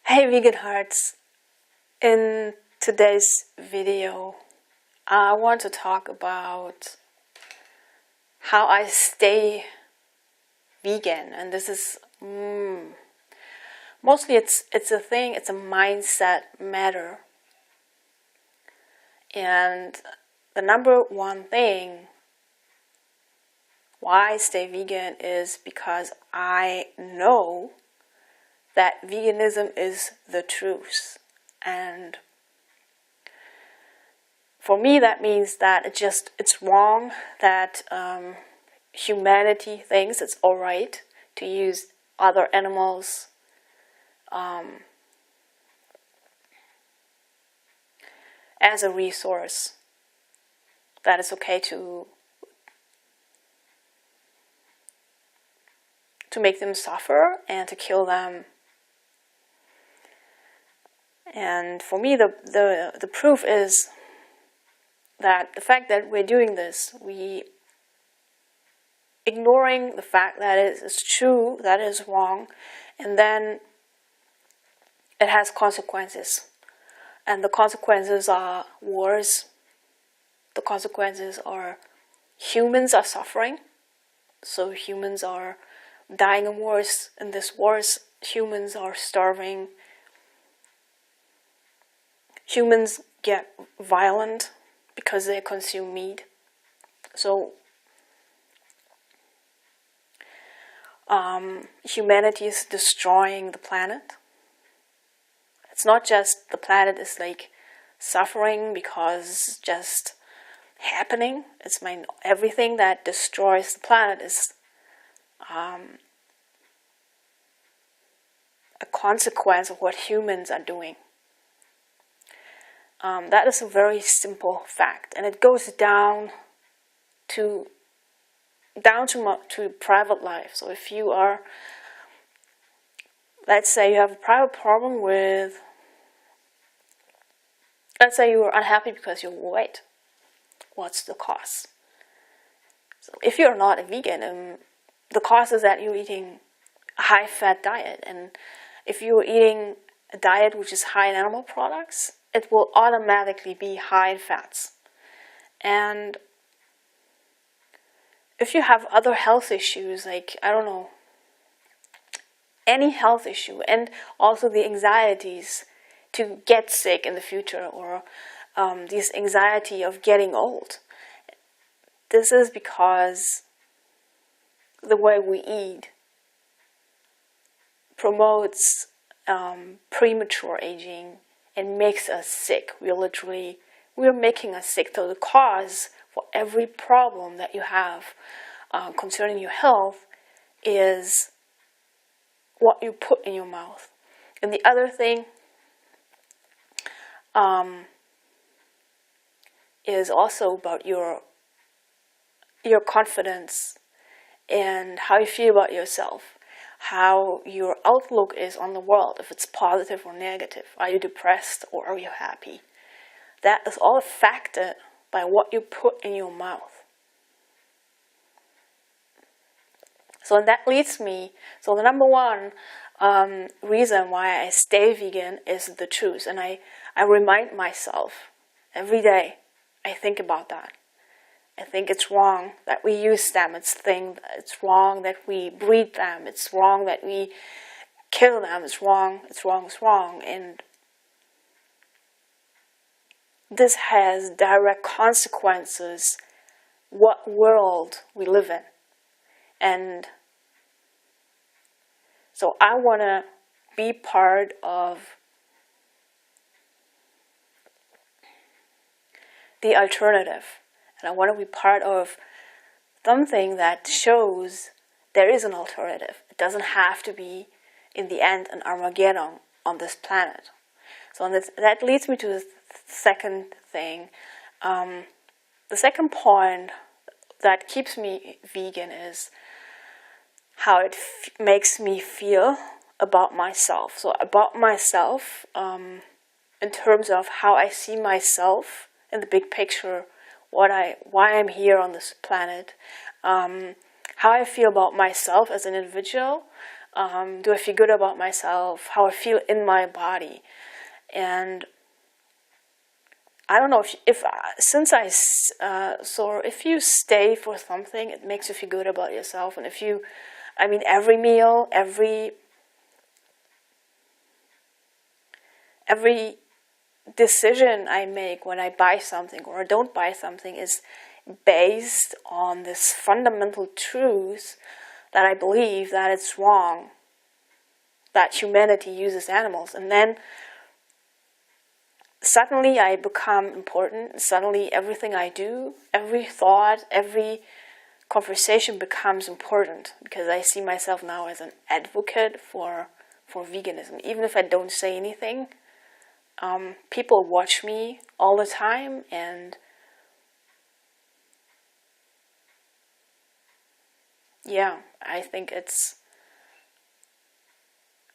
Hey vegan hearts, in today's video I want to talk about how I stay vegan, and this is mostly it's a thing, it's a mindset matter. And the number one thing why I stay vegan is because I know that veganism is the truth. And for me, that means that it's wrong that humanity thinks it's all right to use other animals as a resource. That it's okay to make them suffer and to kill them. And for me, the proof is that the fact that we're doing this, we ignoring the fact that it is true, that it is wrong, and then it has consequences. And the consequences are wars. The consequences are humans are suffering. So humans are dying in wars. In this wars, humans are starving. Humans get violent because they consume meat. So humanity is destroying the planet. It's not just the planet is like suffering because it's just happening. It's everything that destroys the planet is a consequence of what humans are doing. That is a very simple fact, and it goes down to private life. So if you are, let's say you have a private problem with, let's say you are unhappy because you're overweight, what's the cause? So if you're not a vegan, the cause is that you're eating a high-fat diet, and if you're eating a diet which is high in animal products, it will automatically be high in fats. And if you have other health issues, like, I don't know, any health issue, and also the anxieties to get sick in the future, or this anxiety of getting old, this is because the way we eat promotes premature aging and makes us sick. We're making us sick. So the cause for every problem that you have concerning your health is what you put in your mouth. And the other thing is also about your confidence and how you feel about yourself, how your outlook is on the world, if it's positive or negative. Are you depressed or are you happy? That is all affected by what you put in your mouth. So that leads me, so the number one reason why I stay vegan is the truth. And I remind myself every day, I think about that. I think it's wrong that we use them. It's wrong that we breed them. It's wrong that we kill them. It's wrong, it's wrong, it's wrong. And this has direct consequences what world we live in. And so I want to be part of the alternative. And I want to be part of something that shows there is an alternative. It doesn't have to be, in the end, an Armageddon on this planet. So that leads me to the second thing. The second point that keeps me vegan is how it makes me feel about myself. So about myself, in terms of how I see myself in the big picture, why I'm here on this planet, how I feel about myself as an individual, Do I feel good about myself? How I feel in my body? And I don't know if you stay for something, it makes you feel good about yourself. And every meal, every decision I make when I buy something or I don't buy something is based on this fundamental truth that I believe that it's wrong, that humanity uses animals. And then suddenly I become important. Suddenly everything I do, every thought, every conversation becomes important, because I see myself now as an advocate for veganism. Even if I don't say anything, people watch me all the time, and yeah, I think it's,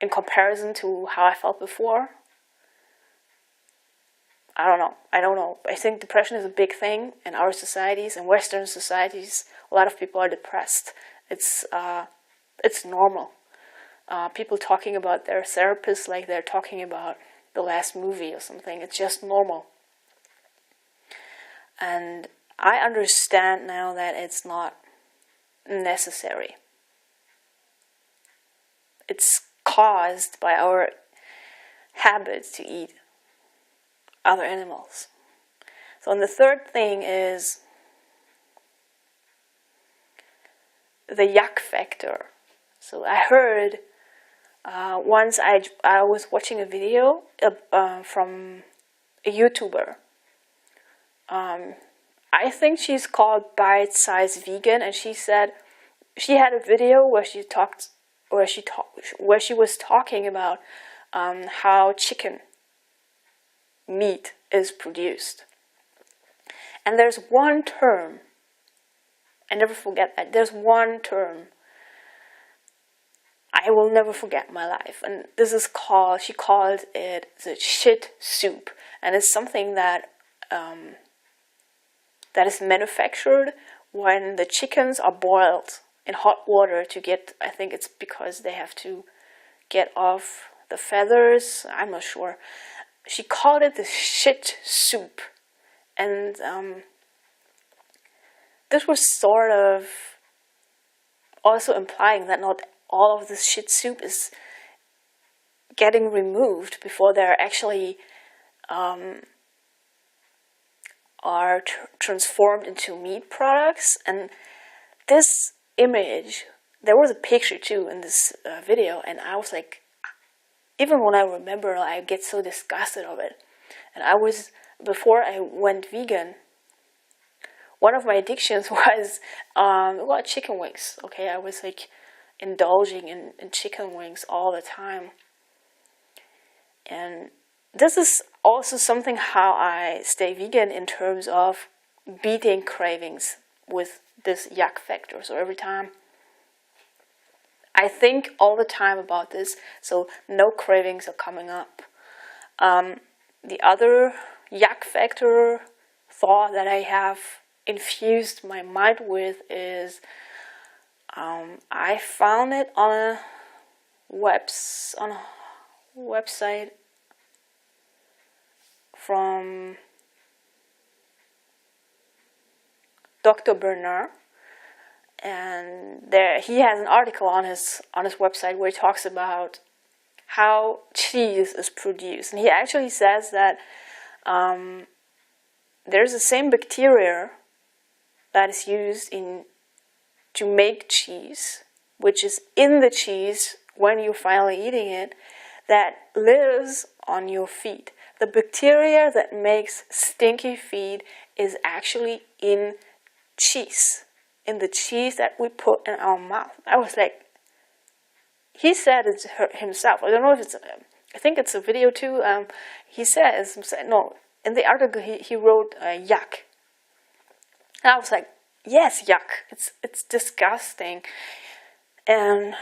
in comparison to how I felt before, I don't know. I think depression is a big thing in our societies, in Western societies. A lot of people are depressed. It's normal. People talking about their therapists like they're talking about the last movie or something. It's just normal. And I understand now that it's not necessary. It's caused by our habits to eat other animals. So, and the third thing is the yuck factor. So I heard once I was watching a video from a YouTuber. I think she's called Bite Size Vegan, and she said she had a video where she was talking about how chicken meat is produced. And there's one term, I never forget that, there's one term I will never forget in my life. And this is she called it the shit soup. And it's something that that is manufactured when the chickens are boiled in hot water to get, I think it's because they have to get off the feathers, I'm not sure. She called it the shit soup. And this was sort of also implying that not all of this shit soup is getting removed before they're actually are transformed into meat products. And this image, there was a picture too in this video, and I was like, even when I remember, I get so disgusted of it. And before I went vegan, one of my addictions was chicken wings. Okay, I was like indulging in chicken wings all the time. And this is also something how I stay vegan in terms of beating cravings with this yuck factor. So every time I think all the time about this, so no cravings are coming up. The other yuck factor thought that I have infused my mind with is I found it on a website from Dr. Bernard. And there he has an article on his website where he talks about how cheese is produced. And he actually says that there's the same bacteria that is used to make cheese, which is in the cheese when you're finally eating it, that lives on your feet. The bacteria that makes stinky feet is actually in cheese. In the cheese that we put in our mouth. I was like, he said it himself. I don't know if it's, I think it's a video too. He says, no, in the article he wrote yuck. And I was like, yes, yuck. It's disgusting. And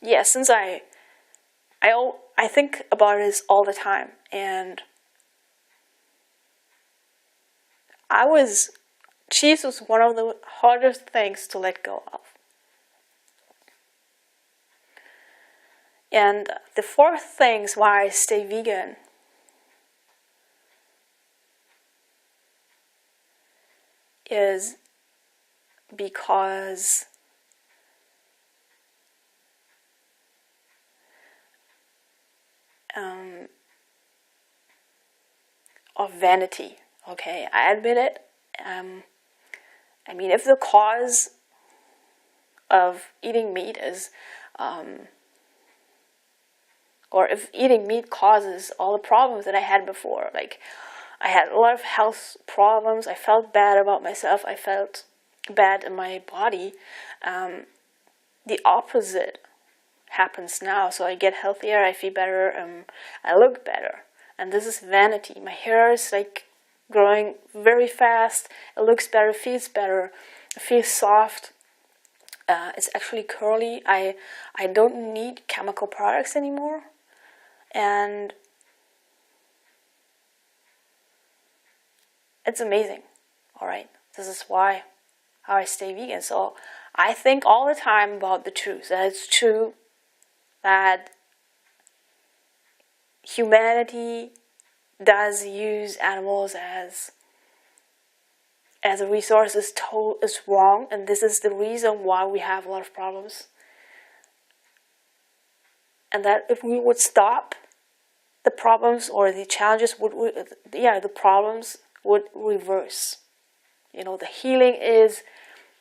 yeah, since I think about this all the time, and cheese was one of the hardest things to let go of. And the fourth thing why I stay vegan is because of vanity. Okay, I admit it. I mean, if the cause of eating meat is, or if eating meat causes all the problems that I had before, like I had a lot of health problems, I felt bad about myself, I felt bad in my body, the opposite happens now. So I get healthier, I feel better, I look better. And this is vanity. My hair is like growing very fast, it looks better, feels better, it feels soft. It's actually curly. I don't need chemical products anymore. And it's amazing. Alright, this is how I stay vegan. So I think all the time about the truth, that it's true that humanity does use animals as a resource is wrong, and this is the reason why we have a lot of problems. And that if we would stop the problems or the challenges, the problems would reverse. You know, the healing is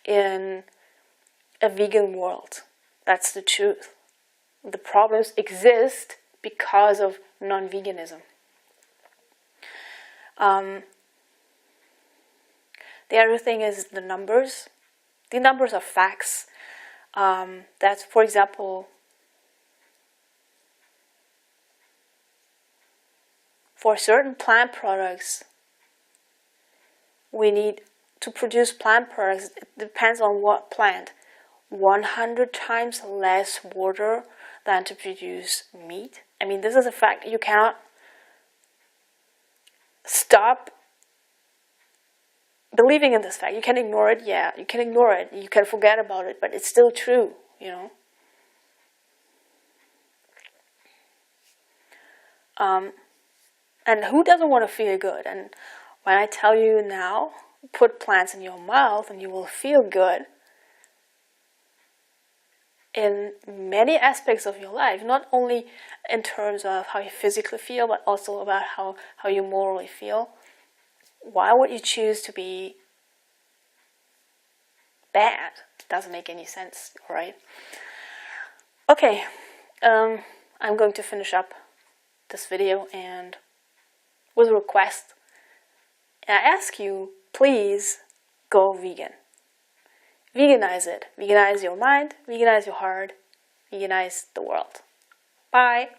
in a vegan world. That's the truth. The problems exist because of non-veganism. The other thing is the numbers. The numbers are facts. That's, for example, for certain plant products, we need to produce plant products. It depends on what plant. 100 times less water than to produce meat. I mean, this is a fact. You cannot stop believing in this fact. You can ignore it, yeah, you can ignore it, you can forget about it, but it's still true, you know. And who doesn't want to feel good? And when I tell you now, put plants in your mouth and you will feel good in many aspects of your life, not only in terms of how you physically feel, but also about how you morally feel. Why would you choose to be bad? It doesn't make any sense, alright? Okay, I'm going to finish up this video and with a request. And I ask you, please go vegan. Veganize it. Veganize your mind, veganize your heart, veganize the world. Bye.